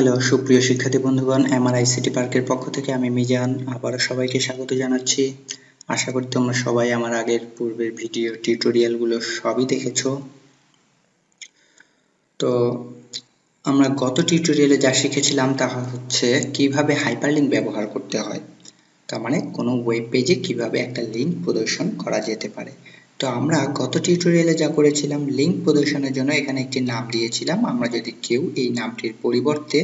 Hello সুপ্রিয় শিক্ষার্থী বন্ধুগণ, এমআরআইসিটি পার্কের পক্ষ থেকে আমি মিজান আবারও সবাইকে স্বাগত জানাচ্ছি। আশা করি তোমরা সবাই আমার আগের পূর্বের ভিডিও টিউটোরিয়ালগুলো সবই দেখেছো। তো আমরা গত টিউটোরিয়ালে যা শিখেছিলাম তা হচ্ছে কিভাবে হাইপারলিংক ব্যবহার করতে হয়, তার মানে কোনো ওয়েব পেজে কিভাবে একটা লিঙ্ক প্রদর্শন করা যেতে পারে। তো আমরা গত টিউটোরিয়ালে যা করেছিলাম, লিঙ্ক প্রদর্শনের জন্য এখানে একটি নাম দিয়েছিলাম। আমরা যদি কেউ এই নামটির পরিবর্তে,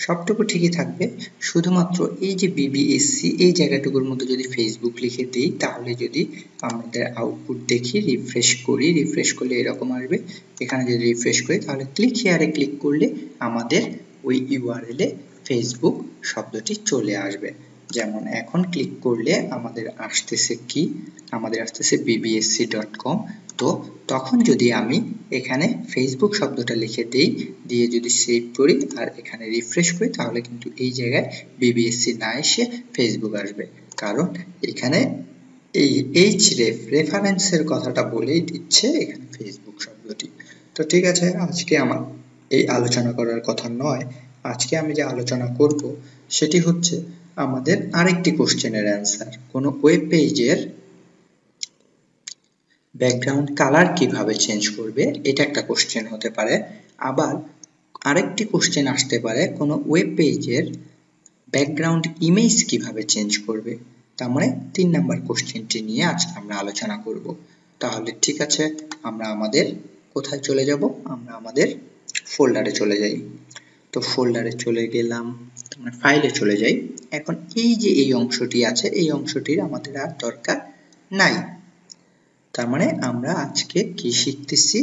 সবটুকু ঠিকই থাকবে, শুধুমাত্র এই যে বিবিএসসি এই জায়গাটুকুর মধ্যে যদি ফেসবুক লিখে দিই, তাহলে যদি আমাদের আউটপুট দেখি, রিফ্রেশ করি, রিফ্রেশ করলে এরকম আসবে। এখানে যদি রিফ্রেশ করি তাহলে ক্লিক হিয়ারে ক্লিক করলে আমাদের ওই ইউআরএলে ফেসবুক শব্দটি চলে আসবে। যেমন এখন ক্লিক করলে আমাদের আসতেছে কি, আমাদের আসতেছে bbsc.com। তো তখন যদি আমি এখানে ফেসবুক শব্দটা লিখে দেই, দিয়ে যদি সেভ করি আর এখানে রিফ্রেশ করি, তাহলে কিন্তু এই জায়গায় বিবিএসসি না এসে ফেসবুক আসবে, কারণ এখানে এই রেফারেন্সের কথাটা বলেই দিচ্ছে এখানে ফেসবুক শব্দটি। তো ঠিক আছে, আজকে আমার এই আলোচনা করার কথা নয়। আজকে আমি যে আলোচনা করব সেটি হচ্ছে আমাদের আরেকটি কোশ্চেনের অ্যান্সার। কোনো ওয়েব পেজের ব্যাকগ্রাউন্ড কালার কিভাবে চেঞ্জ করবে, এটা একটা কোশ্চেন হতে পারে। আবার আরেকটি কোশ্চেন আসতে পারে, কোনো ওয়েব পেজের ব্যাকগ্রাউন্ড ইমেজ কিভাবে চেঞ্জ করবে। তার মানে 3 নাম্বার কোশ্চেনটি নিয়ে আজকে আমরা আলোচনা করব। তাহলে ঠিক আছে, আমরা আমাদের কোথায় চলে যাব, আমরা আমাদের ফোল্ডারে চলে যাই। তো ফোল্ডারে চলে গেলাম, আমরা ফাইলে চলে যাই। এখন এই যে এই অংশটি আছে, এই অংশটির আমাদের আর দরকার নাই। তার মানে আমরা আজকে কি শিখতেছি,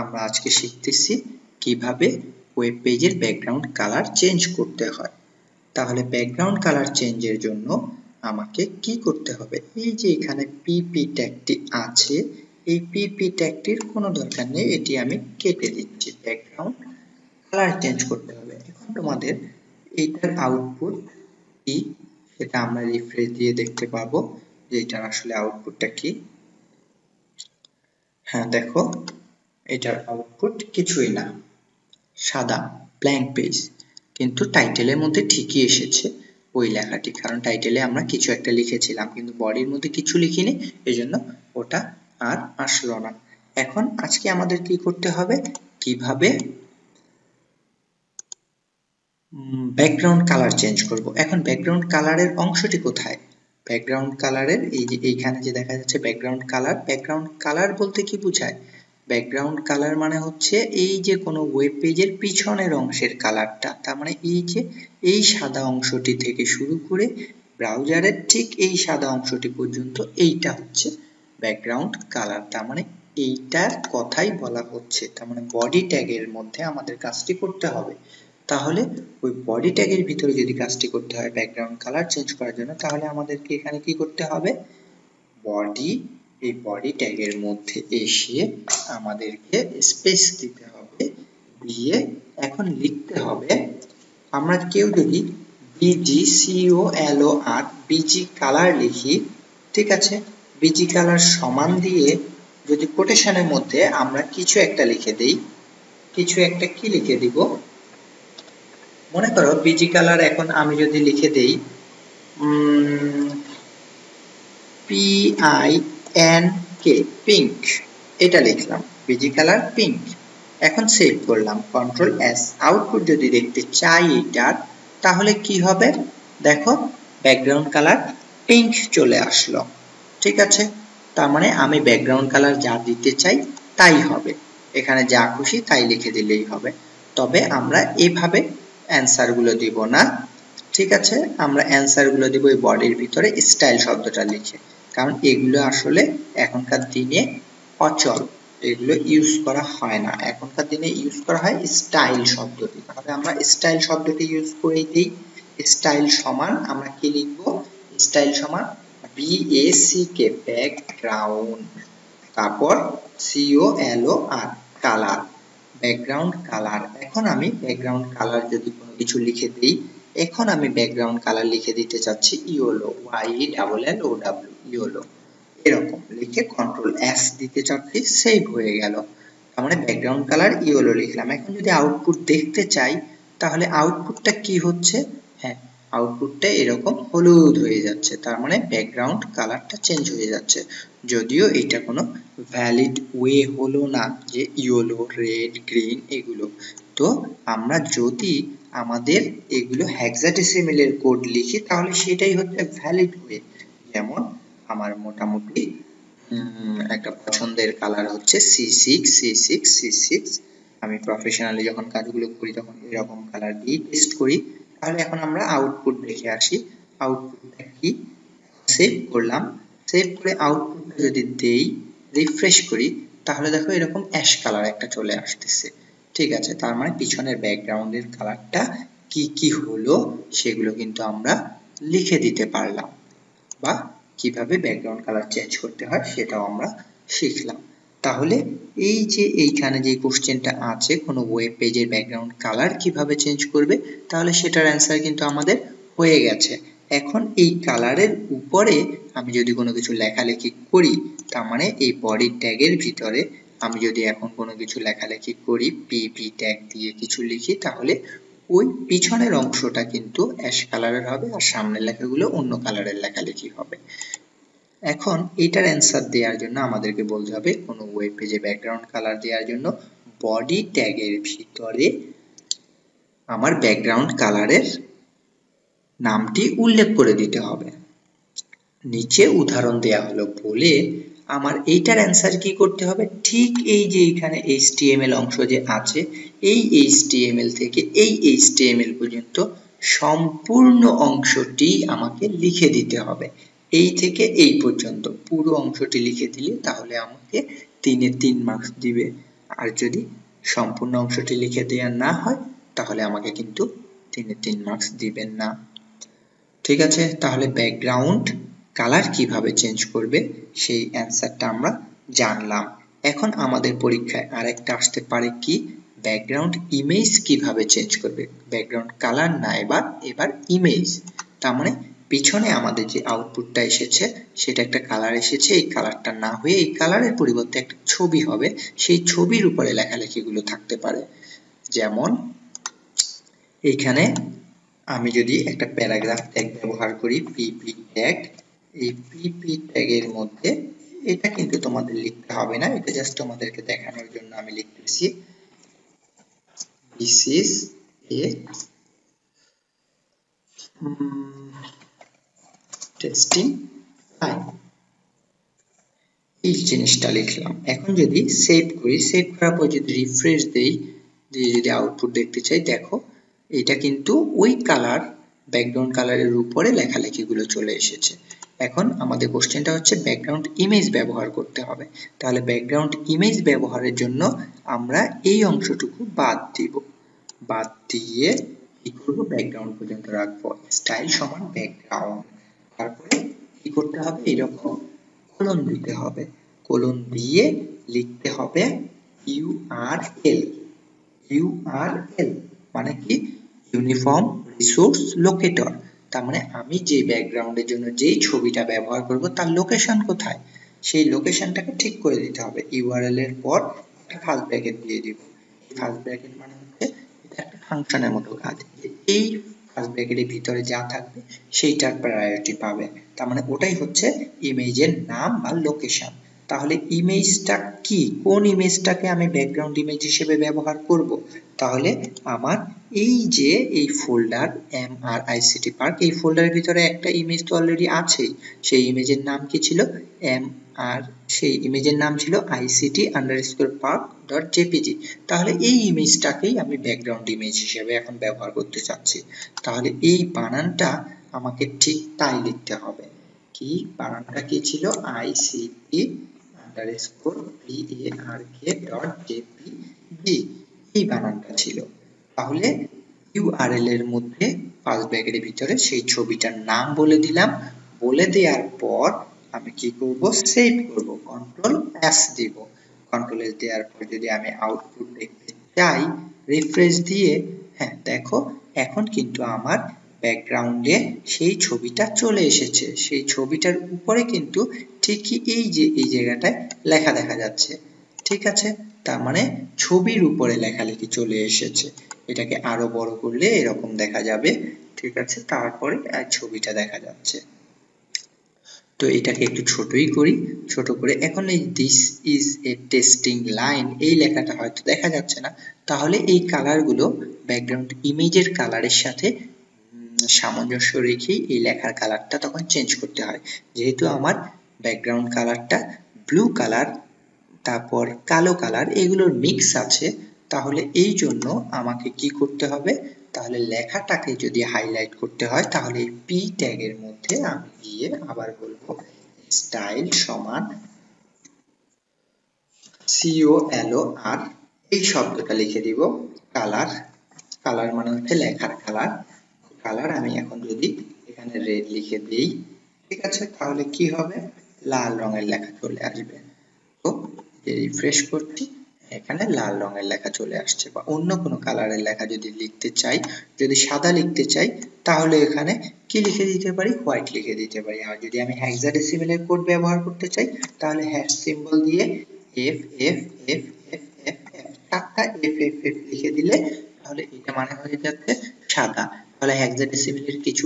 আমরা আজকে শিখতেছি কিভাবে ওয়েব পেজের ব্যাকগ্রাউন্ড কালার চেঞ্জ করতে হয়। তাহলে ব্যাকগ্রাউন্ড কালার চেঞ্জের জন্য আমাকে কি করতে হবে, এই যে এখানে পিপি ট্যাগটি আছে, এই পিপি ট্যাগটির কোনো দরকার নেই, এটি আমি কেটে দিচ্ছি। ব্যাকগ্রাউন্ড কালার চেঞ্জ করতে হবে। এখন তোমাদের এইটার আউটপুট কি সেটা আমরা রিফ্রেশ দিয়ে দেখতে পাবো যে এটার আসলে আউটপুটটা কি। হ্যাঁ দেখো, এটার আউটপুট কিছুই না, সাদা ব্ল্যাঙ্ক পেজ। কিন্তু টাইটেলের মধ্যে ঠিকই এসেছে ওই লেখাটি, কারণ টাইটেলে আমরা কিছু একটা লিখেছিলাম কিন্তু বডির মধ্যে কিছু লিখিনি, এজন্য ওটা আর আসলো না। এখন আজকে আমাদের কি করতে হবে, কিভাবে ব্যাকগ্রাউন্ড কালার চেঞ্জ করব। এখন ব্যাকগ্রাউন্ড কালারের অংশটি কোথায়, ব্যাকগ্রাউন্ড কালারের এই যে এইখানে যে দেখা যাচ্ছে ব্যাকগ্রাউন্ড কালার, ব্যাকগ্রাউন্ড কালার বলতে কি বোঝায়, ব্যাকগ্রাউন্ড কালার মানে হচ্ছে এই যে কোনো ওয়েব পেজের পিছনের অংশের কালারটা। তার মানে এই যে এই সাদা অংশটি থেকে শুরু করে ব্রাউজারের ঠিক এই সাদা অংশটি পর্যন্ত এইটা হচ্ছে ব্যাকগ্রাউন্ড কালার। তার মানে এইটার কথাই বলা হচ্ছে। তার মানে বডি ট্যাগের মধ্যে আমাদের কাজটি করতে হবে। তাহলে ওই বডি ট্যাগের ভিতরে যদি কাজটি করতে হয় ব্যাকগ্রাউন্ড কালার চেঞ্জ করার জন্য, তাহলে আমাদেরকে এখানে কি করতে হবে, বডি, এই বডি ট্যাগের মধ্যে এসে আমাদেরকে স্পেস দিতে হবে, দিয়ে এখন লিখতে হবে, আমরা কেউ যদি BGCOLOR বিজি কালার লিখি, ঠিক আছে, বিজি কালার সমান দিয়ে যদি কোটেশনের মধ্যে আমরা কিছু একটা লিখে দেই, কিছু একটা কি লিখে দিব, মনে করো বিজি কালার এখন আমি যদি লিখে দেই PINK পিঙ্ক, এটা লিখলাম, বিজি কালার পিঙ্ক। এখন সেভ করলাম, কন্ট্রোল এস। আউটপুট যদি দেখতে চাই এটার, তাহলে কি হবে, দেখো ব্যাকগ্রাউন্ড কালার পিঙ্ক চলে আসলো। ঠিক আছে, তার মানে আমি ব্যাকগ্রাউন্ড কালার যা দিতে চাই তাই হবে, এখানে যা খুশি তাই লিখে দিলেই হবে। তবে আমরা এভাবে অ্যান্সার গুলো দিব না, ঠিক আছে, আমরা অ্যান্সার গুলো দিব এই বডির ভিতরে স্টাইল শব্দটা লিখে, কারণ এগুলো আসলে এখনকার দিনে অচল, এগুলো ইউজ করা হয় না, এখনকার দিনে ইউজ করা হয় স্টাইল শব্দটি। তাহলে আমরা স্টাইল শব্দটি ইউজ করেই দিই। স্টাইল সমান আমরা কি লিখব, স্টাইল সমান BACK ব্যাকগ্রাউন্ড, তারপর COLOR কালার, ব্যাকগ্রাউন্ড কালার। এখন আমি ব্যাকগ্রাউন্ড কালার যদি কোনো কিছু লিখে দিই, এখন আমি ব্যাকগ্রাউন্ড কালার লিখে দিতে চাচ্ছি ইয়েলো, YELLOW, ইয়েলো, এরকম লিখে কন্ট্রোল এস দিতে চাচ্ছি, সেভ হয়ে গেল। তার মানে ব্যাকগ্রাউন্ড কালার ইয়েলো লিখলাম। এখন যদি আউটপুট দেখতে চাই, তাহলে আউটপুটটা কি হচ্ছে? হ্যাঁ, আউটপুটটা এরকম হলুদ হয়ে যাচ্ছে, তার মানে ব্যাকগ্রাউন্ড কালারটা চেঞ্জ হয়ে যাচ্ছে। যদিও এটা কোনো ভ্যালিড ওয়ে হলো না যে ইয়েলো, রেড, গ্রিন এগুলো। তো আমরা যদি আমাদের এগুলো হেক্সাডেসিমেলের কোড লিখি তাহলে সেটাই হচ্ছে ভ্যালিড ওয়ে। যেমন আমার মোটামুটি একটা পছন্দের কালার হচ্ছে C6 আমি প্রফেশনালি যখন কাজগুলো করি তখন এরকম কালার দিয়ে টেস্ট করি। তাহলে এখন আমরা আউটপুট দেখে আসি, আউটপুটটা কি। সেভ করলাম, সেভ করে আউটপুটটা যদি দেই, রিফ্রেশ করি, তাহলে দেখো এরকম অ্যাশ কালার একটা চলে আসতেছে। ঠিক আছে, তার মানে পিছনের ব্যাকগ্রাউন্ডের কালারটা কি কি হলো সেগুলো কিন্তু আমরা লিখে দিতে পারলাম, বা কিভাবে ব্যাকগ্রাউন্ড কালার চেঞ্জ করতে হয় সেটাও আমরা শিখলাম। তাহলে এই যে এইখানে যে কোশ্চেনটা আছে, কোনো ওয়েব পেজের ব্যাকগ্রাউন্ড কালার কিভাবে চেঞ্জ করবে, তাহলে সেটার অ্যান্সার কিন্তু আমাদের হয়ে গেছে। এখন এই কালারের উপরে আমি যদি কোনো কিছু লেখালেখি করি, তার মানে এই বডি ট্যাগের ভিতরে আমি যদি এখন কোনো কিছু লেখালেখি করি, পিপি ট্যাগ দিয়ে কিছু লিখি, তাহলে ওই পিছনের অংশটা কিন্তু অ্যাশ কালারের হবে আর সামনের লেখাগুলো অন্য কালারের লেখালেখি হবে। এখন এটার অ্যান্সার দেওয়ার জন্য আমাদেরকে বলতে হবে কোনো ওয়েব পেজে ব্যাকগ্রাউন্ড কালার দেওয়ার জন্য বডি ট্যাগের ভিতরে আমার ব্যাকগ্রাউন্ড কালারের নামটি উল্লেখ করে দিতে হবে। নিচে উদাহরণ দেয়া হলো বলে আমার এইটার অ্যান্সার কি করতে হবে, ঠিক এই যে এখানে HTML অংশ যে আছে, এই HTML থেকে এই HTML পর্যন্ত সম্পূর্ণ অংশটি আমাকে লিখে দিতে হবে। এই থেকে এই পর্যন্ত পুরো অংশটি লিখে দিলে তাহলে আমাকে 3 এ 3 মার্কস দিবে, আর যদি সম্পূর্ণ অংশটি লিখে দেওয়া না হয় তাহলে আমাকে কিন্তু 3 এ 3 মার্কস দিবেন না। ঠিক আছে, তাহলে ব্যাকগ্রাউন্ড কালার কিভাবে চেঞ্জ করবে সেই অ্যান্সারটা আমরা জানলাম। এখন আমাদের পরীক্ষায় আরেকটা আসতে পারে কি, ব্যাকগ্রাউন্ড ইমেজ কিভাবে চেঞ্জ করবে। ব্যাকগ্রাউন্ড কালার না, এবার ইমেজ। তার মানে পিছনে আমাদের যে আউটপুটটা এসেছে সেটা একটা কালার এসেছে, এই কালারটা না হয়ে এই কালারের পরিবর্তে একটা ছবি হবে, সেই ছবির উপরে লেখালেখিগুলো থাকতে পারে। যেমন এইখানে আমি যদি একটা প্যারাগ্রাফ ট্যাগ ব্যবহার করি, পিপি ট্যাগ, এই পিপি ট্যাগের মধ্যে এটা কিন্তু তোমাদের লিখতে হবে না, এটা জাস্ট তোমাদেরকে দেখানোর জন্য আমি লিখতেছি, this is a testing file, এই জিনিসটা লিখলাম। এখন যদি সেভ করি, সেভ করার পর যদি রিফ্রেশ দেই, দিয়ে যদি আউটপুট দেখতে চাই, দেখো এটা কিন্তু ওই কালার, ব্যাকগ্রাউন্ড কালারের উপরে লেখালেখিগুলো চলে এসেছে। এখন আমাদের কোশ্চেনটা হচ্ছে ব্যাকগ্রাউন্ড ইমেজ ব্যবহার করতে হবে। তাহলে ব্যাকগ্রাউন্ড ইমেজ ব্যবহারের জন্য আমরা এই অংশটুকু বাদ দিব, বাদ দিয়ে কি করব, ব্যাকগ্রাউন্ড পর্যন্ত রাখবো, স্টাইল সমান ব্যাকগ্রাউন্ড। তারপরে কি করতে হবে, এরকম কোলন দিতে হবে, কোলন দিয়ে লিখতে হবে URL, URL মানে কি, ইউনিফর্ম রিসোর্স লোকেটর। তার মানে আমি যে ব্যাকগ্রাউন্ডের জন্য যেই ছবিটা ব্যবহার করব তার লোকেশন কোথায়, সেই লোকেশনটাকে ঠিক করে দিতে হবে। ইউআরএল এর পর একটা ফার্স্ট ব্র্যাকেট দিয়ে দিব, এই ফার্স্ট ব্র্যাকেট মানে হচ্ছে এটা একটা ফাংশনের মতো কাজ, এই ফার্স্ট ব্র্যাকেটের ভিতরে যা থাকবে সেইটার প্রায়োরিটি পাবে, তার মানে ওটাই হচ্ছে ইমেজের নাম বা লোকেশন। তাহলে ইমেজটা কি, কোন ইমেজটাকে আমি ব্যাকগ্রাউন্ড ইমেজ হিসেবে ব্যবহার করব, তাহলে আমার এই যে এই ফোল্ডার MRICT পার্ক, এই ফোল্ডারের ভিতরে একটা ইমেজ তো অলরেডি আছেই, সেই ইমেজের নাম কি ছিল, সেই ইমেজের নাম ছিল ICT_park.jpg। তাহলে এই ইমেজটাকেই আমি ব্যাকগ্রাউন্ড ইমেজ হিসেবে এখন ব্যবহার করতে চাচ্ছি। তাহলে এই বানানটা আমাকে ঠিক তাই লিখতে হবে, কি বানানটা কি ছিল, ICT_park.jpg, এই বানানটা ছিল। তাহলে URL এর মধ্যে ফার্স্ট ব্র্যাকেটের ভিতরে সেই ছবিটার নাম বলে দিলাম, বলে দেওয়ার পর আমি কি করব, সেভ করব, কন্ট্রোল S দিব। কন্ট্রোল S দেওয়ার পর যদি আমি আউটপুট দেখতে চাই, রিফ্রেশ দিয়ে, হ্যাঁ দেখো এখন কিন্তু আমার ব্যাকগ্রাউন্ডে সেই ছবিটা চলে এসেছে, সেই ছবিটার উপরে কিন্তু ঠিকই এই যে এই জায়গাটায় লেখা দেখা যাচ্ছে। ঠিক আছে, তার মানে ছবির উপরে লেখালেখি চলে এসেছে। এটাকে আরো বড় করলে এরকম দেখা যাবে, ঠিক আছে। তারপরে ছবিটা দেখা যাচ্ছে। তো এটাকে একটু ছোটই করি, ছোট করে এখন এই this is a testing line এই লেখাটা হয়তো দেখা যাচ্ছে না, তাহলে এই কালারগুলো ব্যাকগ্রাউন্ড ইমেজের কালারের সাথে সামঞ্জস্য রেখেই এই লেখার কালারটা তখন চেঞ্জ করতে হয়। যেহেতু আমার ব্যাকগ্রাউন্ড কালারটা ব্লু কালার তারপর কালো কালার এগুলোর মিক্স আছে, তাহলে এই জন্য আমাকে কি করতে হবে, তাহলে লেখাটাকে যদি হাইলাইট করতে হয় তাহলে এই পি ট্যাগের মধ্যে আমি গিয়ে আবার বলবো স্টাইল সমান COLOR এই শব্দটা লিখে দিব, কালার, কালার মানে হচ্ছে লেখার কালার, কালার আমি এখন যদি এখানে রেড লিখে দিই, ঠিক আছে, তাহলে কি হবে, লাল রঙের লেখা চলে আসবে। তো রিফ্রেশ করছি, এখানে লাল রঙের লেখা চলে আসছে। বা অন্য কোনো কালারের লেখা যদি লিখতে চাই, যদি সাদা লিখতে চাই, তাহলে এখানে কি লিখে দিতে পারি, হোয়াইট লিখে দিতে পারি। আর যদি আমি হেক্সাডেসিমেলের কোড ব্যবহার করতে চাই, তাহলে হ্যাশ সিম্বল দিয়ে F F F F F F চারটা এফ এফ এফ লিখে দিলে তাহলে এটা মানে হয়ে যাচ্ছে সাদা। তাহলে হেক্সাডেসিমেলের কিছু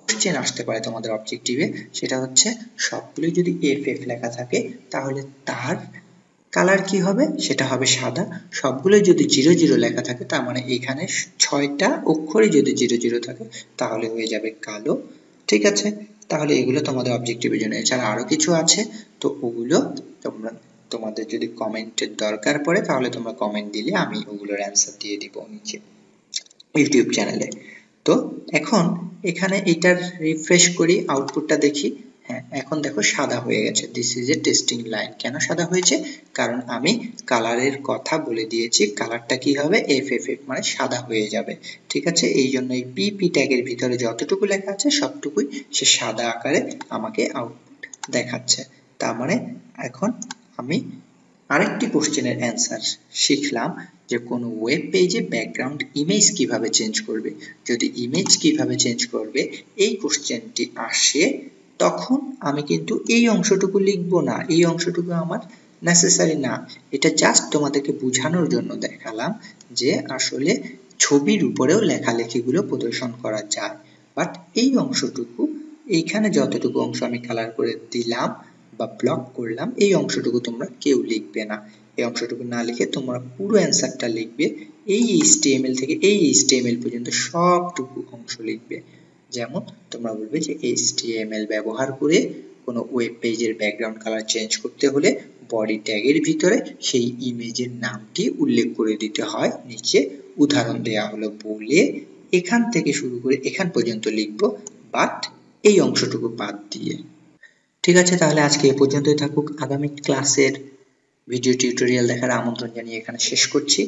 কোশ্চেন আসতে পারে তোমাদের অবজেক্টিভে, সেটা হচ্ছে সবগুলো যদি এফ এফ লেখা থাকে তাহলে তার কালার কি হবে, সেটা হবে সাদা। সবগুলো যদি 00 লেখা থাকে তার মানে এখানে 6টা অক্ষরে যদি 00 থাকে তাহলে হয়ে যাবে কালো, ঠিক আছে। তাহলে এগুলো তোমাদের অবজেক্টিভের জন্য। এছাড়া আরো কিছু আছে, তো ওগুলো তোমাদের যদি কমেন্টের দরকার পড়ে তাহলে তোমরা কমেন্ট দিলে আমি ওগুলোর অ্যান্সার দিয়ে দিব নিচে ইউটিউব চ্যানেলে। তো এখন এখানে এটার রিফ্রেশ করি, আউটপুটটা দেখি, হ্যাঁ এখন দেখো সাদা হয়ে গেছে। This is a testing line. কেন সাদা হয়েছে, কারণ আমি কালারের কথা বলে দিয়েছি, কালারটা কি হবে এফএফএফ মানে সাদা হয়ে যাবে, ঠিক আছে। এই জন্য এই পিপি ট্যাগের ভিতরে যতটুকু লেখা আছে সবটুকুই সে সাদা আকারে আমাকে আউটপুট দেখাচ্ছে। তার মানে এখন আমি আরেকটি কোশ্চেনের অ্যান্সার শিখলাম যে কোন ওয়েব পেজে ব্যাকগ্রাউন্ড ইমেজ কিভাবে চেঞ্জ করবে। যদি ইমেজ কিভাবে চেঞ্জ করবে এই কোশ্চেনটি আসে, তখন আমি কিন্তু এই অংশটুকু লিখবো না, এই অংশটুকু আমার নেসেসারি না। এটা জাস্ট তোমাদেরকে বোঝানোর জন্য দেখালাম যে আসলে ছবির উপরেও লেখালেখিগুলো প্রদর্শন করা যায়। বাট এই অংশটুকু, এইখানে যতটুকু অংশ আমি কালার করে দিলাম বা ব্লক করলাম, এই অংশটুকু তোমরা কেউ লিখবে না। এই অংশটুকু না লিখে তোমরা পুরো অ্যান্সারটা লিখবে, এই HTML থেকে এই HTML পর্যন্ত সবটুকু অংশ লিখবে। যেমন তোমরা বলবে যে HTML ব্যবহার করে কোনো ওয়েব পেজের ব্যাকগ্রাউন্ড কালার চেঞ্জ করতে হলে বডি ট্যাগের ভিতরে সেই ইমেজের নামটি উল্লেখ করে দিতে হয়, নিচে উদাহরণ দেয়া হলো বলে এখান থেকে শুরু করে এখান পর্যন্ত লিখবো, বাট এই অংশটুকু বাদ দিয়ে। ঠিক আছে, তাহলে আজকে এ পর্যন্তই থাকুক। আগামী ক্লাসের ভিডিও টিউটোরিয়াল দেখার আমন্ত্রণ জানিয়ে এখানে শেষ করছি।